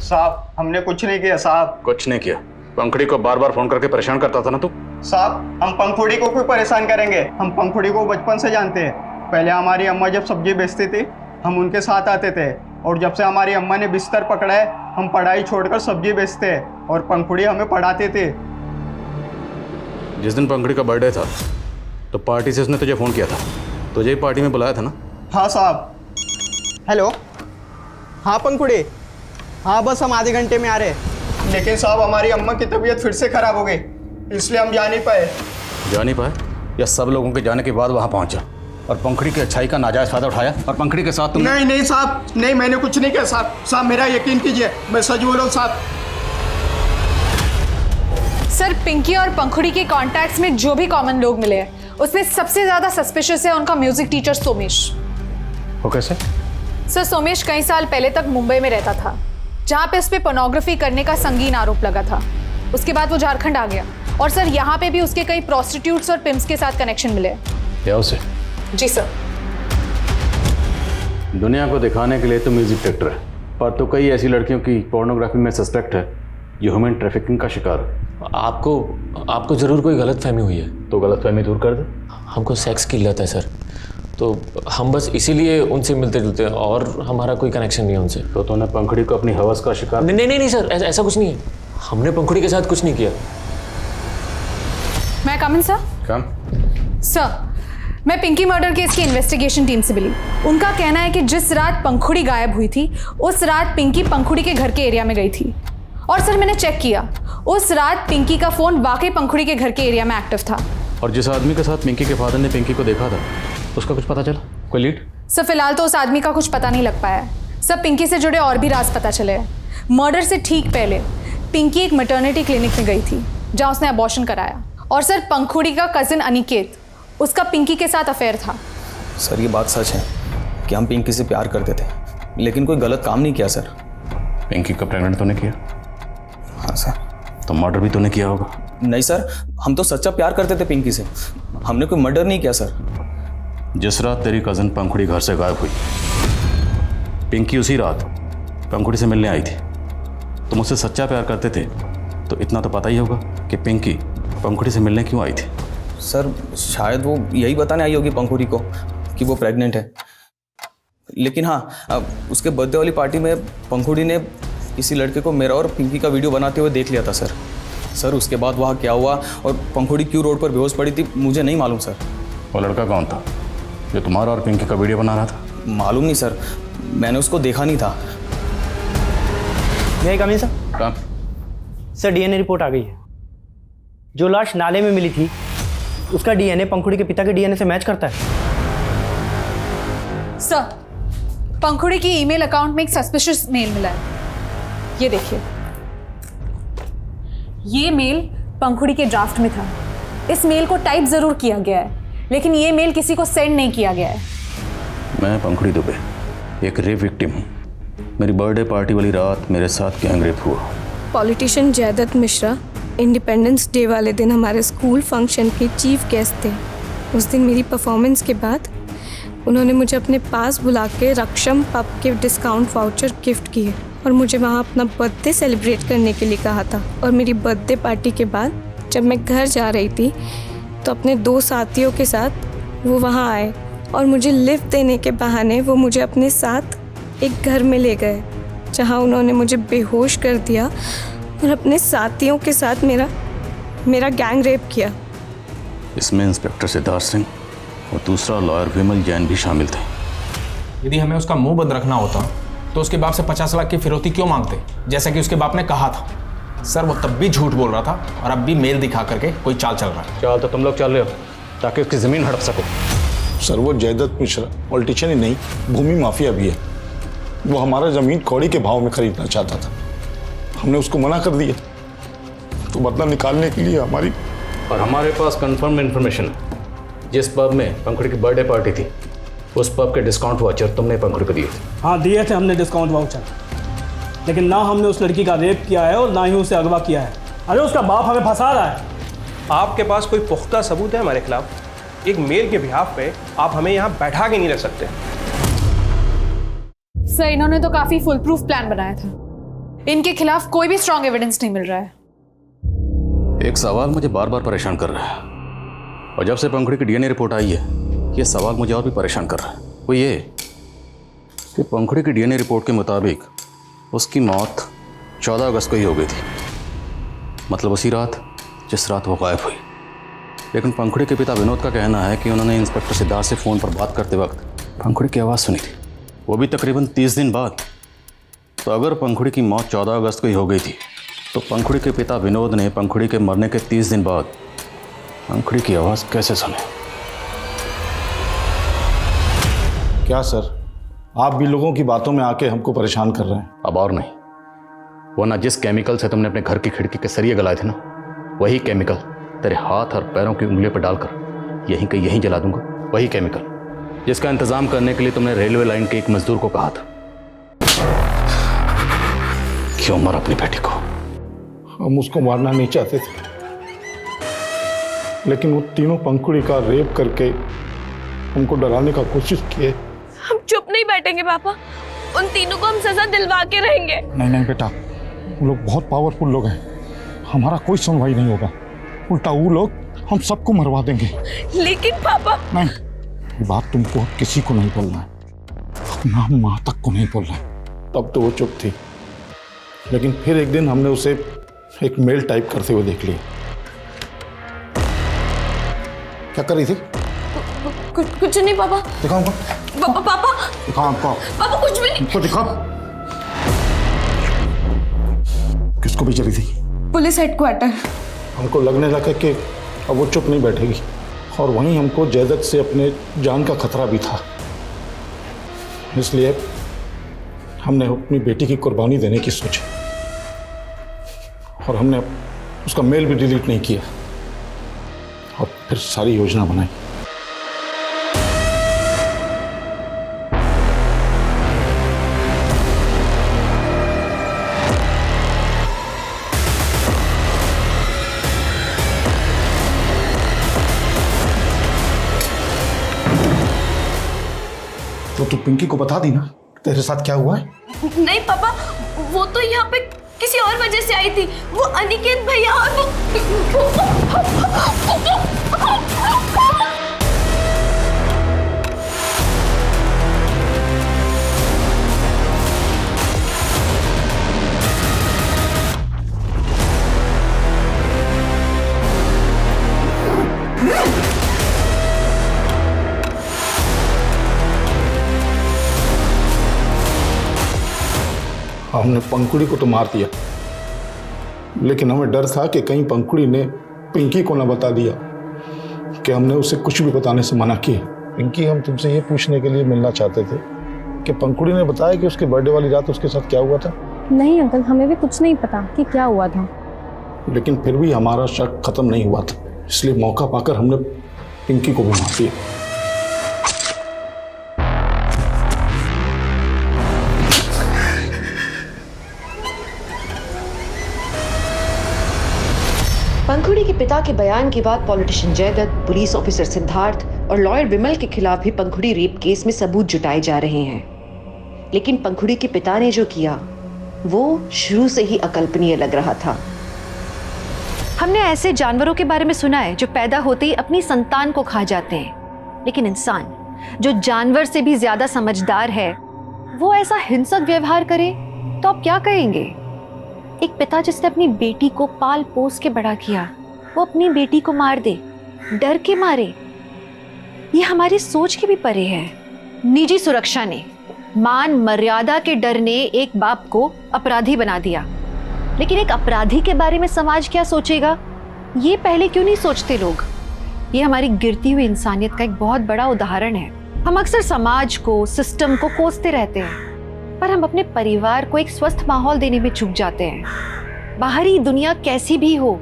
साहब, हमने कुछ नहीं किया साहब। कुछ नहीं किया? पंखड़ी को बार बार फोन करके परेशान करता था ना तू। साहब हम पंखुड़ी को क्यों परेशान करेंगे, हम पंखुड़ी को बचपन से जानते हैं। पहले हमारी अम्मा जब सब्जी बेचती थी हम उनके साथ आते थे, और जब से हमारी अम्मा ने बिस्तर पकड़ा है हम पढ़ाई छोड़कर सब्जी बेचते हैं और पंखुड़ी हमें पढ़ाते थे। जिस दिन पंखड़ी का बर्थडे था तो पार्टी से उसने तुझे फ़ोन किया था, तुझे ही पार्टी में बुलाया था ना। हाँ साहब। हेलो, हाँ पंखुड़ी, हाँ बस हम आधे घंटे में आ रहे हैं। लेकिन साहब हमारी अम्मा की तबीयत फिर से खराब हो गई, इसलिए हम जा नहीं पाए। जा नहीं पाए या सब लोगों के जाने के बाद वहाँ पहुँचा और पंखड़ी की अच्छाई का नाजायज फायदा उठाया और पंखड़ी के साथ तुम? नहीं नहीं साहब, नहीं मैंने कुछ नहीं किया साहब। साहब मेरा यकीन कीजिए, मैं सच बोल रहा हूँ साहब। सर पिंकी और पंखुड़ी के कॉन्टैक्ट्स में जो भी कॉमन लोग मिले हैं उसमें सबसे ज्यादा सस्पिशियस है उनका म्यूजिक टीचर सोमेश। वो कैसे? सर सोमेश कई साल पहले तक मुंबई में रहता था, जहाँ पे उस पर पोर्नोग्राफी करने का संगीन आरोप लगा था। उसके बाद वो झारखंड आ गया और सर यहाँ पे भी उसके कई प्रोस्टिट्यूट्स और पिम्प्स के साथ कनेक्शन मिले। क्या उसे? जी सर। दुनिया को दिखाने के लिए तो म्यूजिक डायरेक्टर है, पर तो कई ऐसी लड़कियों की पोर्नोग्राफी में सस्पेक्ट है जो ह्यूमन ट्रैफिकिंग का शिकार है। आपको जरूर कोई गलतफहमी हुई है। तो गलतफहमी दूर कर दे। हमको सेक्स की लत है सर, तो हम बस इसीलिए उनसे मिलते जुलते हैं और हमारा कोई कनेक्शन नहीं है उनसे। तो तूने पंखड़ी को अपनी हवस का शिकार? नहीं सर, ऐसा कुछ नहीं है। हमने पंखड़ी के साथ कुछ नहीं किया। मैं कम इन सर? कम। सर मैं पिंकी मर्डर केस की इन्वेस्टिगेशन टीम से मिली। उनका कहना है कि जिस रात पंखुड़ी गायब हुई थी उस रात पिंकी पंखुड़ी के घर के एरिया में गई थी। और सर मैंने चेक किया, उस रात पिंकी का फोन वाकई पंखुड़ी के घर के एरिया में एक्टिव था। और जिस आदमी के साथ पिंकी के फादर ने पिंकी को देखा था उसका कुछ पता चला? कोई लीड? सर फिलहाल तो उस आदमी का कुछ पता नहीं लग पाया है। सब पिंकी से जुड़े और भी राज पता चले हैं। मर्डर से ठीक पहले पिंकी एक मैटरनिटी क्लिनिक में गई थी जहाँ उसने अबॉर्शन कराया। और सर पंखुड़ी का कजिन अनिकेत, उसका पिंकी के साथ अफेयर था। सर ये बात सच है कि हम पिंकी से प्यार करते थे, लेकिन कोई गलत काम नहीं किया सर। पिंकी को प्रेग्नेंट तूने किया? हाँ सर। तो मर्डर भी तूने किया होगा? नहीं सर, हम तो सच्चा प्यार करते थे पिंकी से, हमने कोई मर्डर नहीं किया सर। जिस रात तेरी कज़न पंखुड़ी घर से गायब हुई, पिंकी उसी रात पंखुड़ी से मिलने आई थी। तुम उससे सच्चा प्यार करते थे तो इतना तो पता ही होगा कि पिंकी पंखुड़ी से मिलने क्यों आई थी। सर शायद वो यही बताने आई होगी पंखुड़ी को कि वो प्रेग्नेंट है। लेकिन हाँ, उसके बर्थडे वाली पार्टी में पंखुड़ी ने किसी लड़के को मेरा और पिंकी का वीडियो बनाते हुए देख लिया था सर। सर उसके बाद वहाँ क्या हुआ और पंखुड़ी क्यों रोड पर बेहोश पड़ी थी मुझे नहीं मालूम सर। वो लड़का कौन था जो तुम्हारा और पिंकी का वीडियो बना रहा था? मालूम नहीं सर, मैंने उसको देखा नहीं था। मैं कमी सर? कहाँ? सर डीएनए रिपोर्ट आ गई है। जो लाश नाले में मिली थी उसका डीएनए पंखुड़ी के पिता के डीएनए से मैच करता है। सर पंखुड़ी की ईमेल अकाउंट में एक सस्पिशियस मेल मिला है, ये देखिए। ये मेल पंखुड़ी के ड्राफ्ट में था। इस मेल को टाइप जरूर किया गया है लेकिन ये मेल किसी को सेंड नहीं किया गया है। मैं पंखुड़ी दुबे, एक रेप विक्टिम हूँ। मेरी बर्थडे पार्टी वाली रात मेरे साथ गैंग रेप हुआ। Politician Jaydutt Mishra Independence Day वाले दिन हमारे स्कूल फंक्शन के चीफ गेस्ट थे। उस दिन मेरी परफॉर्मेंस के बाद उन्होंने मुझे अपने पास बुला के रक्षम पब के डिस्काउंट वाउचर गिफ्ट किए और मुझे वहाँ अपना बर्थडे सेलिब्रेट करने के लिए कहा था। और मेरी बर्थडे पार्टी के बाद जब मैं घर जा रही थी तो अपने 2 साथियों के साथ वो वहाँ आए और मुझे लिफ्ट देने के बहाने वो मुझे अपने साथ एक घर में ले गए जहाँ उन्होंने मुझे बेहोश कर दिया और अपने साथियों के साथ मेरा गैंग रेप किया। इसमें इंस्पेक्टर सिद्धार्थ सिंह और दूसरा लॉयर विमल जैन भी शामिल थे। यदि हमें उसका मुंह बंद रखना होता तो उसके बाप से 50 लाख की फिरौती क्यों मांगते, जैसा कि उसके बाप ने कहा था। सर वो तब भी झूठ बोल रहा था और अब भी मेल दिखा करके कोई चाल चल रहा है। चाल तो तुम लोग चल रहे हो ताकि उसकी ज़मीन हड़प सको। सर वो जयदत्त मिश्रा पॉलिटिशियन ही नहीं, भूमि माफिया भी है। वो हमारा ज़मीन कौड़ी के भाव में खरीदना चाहता था, हमने उसको मना कर दिया। तो बदला निकालने के लिए हमारे पास कंफर्म इन्फॉर्मेशन है। जिस पब में पंखुड़ी की बर्थडे पार्टी थी उस पब के डिस्काउंट वाउचर तुमने पंखुड़ी को दिए थे। हाँ दिए थे हमने डिस्काउंट वाउचर, लेकिन ना हमने उस लड़की का रेप किया है और ना ही उसे अगवा किया है। अरे उसका बाप हमें फंसा रहा है। आपके पास कोई पुख्ता सबूत है हमारे खिलाफ? एक मेल के बिहाफ पे आप हमें यहाँ बैठा के नहीं रख सकते। सर इन्होंने तो काफी फुल प्रूफ प्लान बनाया था। इनके खिलाफ कोई भी स्ट्रॉन्ग एविडेंस नहीं मिल रहा है। एक सवाल मुझे बार बार परेशान कर रहा है, और जब से पंखुड़ी की डीएनए रिपोर्ट आई है ये सवाल मुझे और भी परेशान कर रहा है। वो ये कि पंखुड़ी की डीएनए रिपोर्ट के मुताबिक उसकी मौत 14 अगस्त को ही हो गई थी, मतलब उसी रात जिस रात वो गायब हुई। लेकिन पंखुड़ी के पिता विनोद का कहना है कि उन्होंने इंस्पेक्टर सिद्धार्थ से फ़ोन पर बात करते वक्त पंखुड़ी की आवाज़ सुनी थी, वो भी तकरीबन 30 दिन बाद। तो अगर पंखुड़ी की मौत 14 अगस्त को ही हो गई थी तो पंखुड़ी के पिता विनोद ने पंखुड़ी के मरने के 30 दिन बाद पंखुड़ी की आवाज़ कैसे सुनी? क्या सर, आप भी लोगों की बातों में आके हमको परेशान कर रहे हैं? अब और नहीं, वरना जिस केमिकल से तुमने अपने घर की खिड़की के सरिये गलाए थे ना, वही केमिकल तेरे हाथ और पैरों की उंगलियों पर डालकर यहीं के यहीं जला दूंगा। वही केमिकल जिसका इंतजाम करने के लिए तुमने रेलवे लाइन के एक मजदूर को कहा था। क्यों मारा अपनी बेटी को? हम उसको मारना नहीं चाहते थे, लेकिन वो तीनों पंखुड़ी का रेप करके हमको डराने का कोशिश किए। हम चुप नहीं बैठेंगे पापा, उन तीनों को हम सजा दिलवा के रहेंगे। नहीं नहीं बेटा, वो लोग बहुत पावरफुल लोग हैं, हमारा कोई सुनवाई नहीं होगा, उल्टा वो लोग हम सबको मरवा देंगे। लेकिन पापा नहीं, ये बात तुमको किसी को नहीं बोलना है, अपना माँ तक को नहीं बोलना है। तब तो वो चुप थी, लेकिन फिर एक दिन हमने उसे एक मेल टाइप करते हुए देख लिया। क्या कर रही थी? कुछ नहीं पापा। दिखाओ हमको। पापा दिखाओ हमको। पापा कुछ भी नहीं। हमको दिखाओ। किसको भेज रही थी? Police headquarter. हमको लगने लगा कि अब वो चुप नहीं बैठेगी, और वहीं हमको जयदत्त से अपने जान का खतरा भी था, इसलिए हमने अपनी बेटी की कुर्बानी देने की सोची, और हमने उसका मेल भी डिलीट नहीं किया, और फिर सारी योजना बनाई। तो तू पिंकी को बता दी ना तेरे साथ क्या हुआ है? नहीं पापा, वो तो यहाँ पे किसी और वजह से आई थी, वो अनिकेत भैया और वो हमने पंखुड़ी को तो मार दिया, लेकिन हमें डर था कि कहीं पंखुड़ी ने पिंकी को ना बता दिया कि हमने उसे कुछ भी बताने से मना किया। पिंकी, हम तुमसे ये पूछने के लिए मिलना चाहते थे कि पंखुड़ी ने बताया कि उसके बर्थडे वाली रात उसके साथ क्या हुआ था? नहीं अंकल, हमें भी कुछ नहीं पता कि क्या हुआ था। लेकिन फिर भी हमारा शक खत्म नहीं हुआ था, इसलिए मौका पाकर हमने पिंकी को भी मार दिया। पंखुड़ी के पिता के बयान के बाद politician Jaydutt, police officer Siddharth और लॉयर विमल के खिलाफ भी पंखुड़ी रेप केस में सबूत जुटाए जा रहे हैं। लेकिन पंखुड़ी के पिता ने जो किया वो शुरू से ही अकल्पनीय लग रहा था। हमने ऐसे जानवरों के बारे में सुना है जो पैदा होते ही अपनी संतान को खा जाते हैं, लेकिन इंसान जो जानवर से भी ज्यादा समझदार है वो ऐसा हिंसक व्यवहार करे तो आप क्या कहेंगे? एक पिता जिसने अपनी बेटी को पाल पोस के बड़ा किया, वो अपनी बेटी को मार दे, डर के मारे। ये हमारी सोच के भी परे है। निजी सुरक्षा ने, मान मर्यादा के डर ने एक बाप को अपराधी बना दिया, लेकिन एक अपराधी के बारे में समाज क्या सोचेगा ये पहले क्यों नहीं सोचते लोग? ये हमारी गिरती हुई इंसानियत का एक बहुत बड़ा उदाहरण है। हम अक्सर समाज को, सिस्टम को कोसते रहते हैं, पर हम अपने परिवार को एक स्वस्थ माहौल देने में चूक जाते हैं। बाहरी दुनिया कैसी भी हो,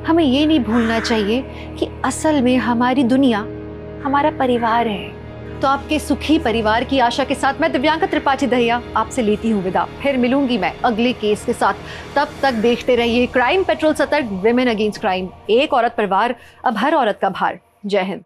हमें ये नहीं भूलना चाहिए कि असल में हमारी दुनिया हमारा परिवार है। तो आपके सुखी परिवार की आशा के साथ मैं दिव्यांका त्रिपाठी दहिया आपसे लेती हूँ विदा। फिर मिलूंगी मैं अगले केस के साथ। तब तक देखते रहिए क्राइम पेट्रोल सतर्क, विमेन अगेंस्ट क्राइम। एक औरत पर वार, अब हर औरत का भार। जय हिंद।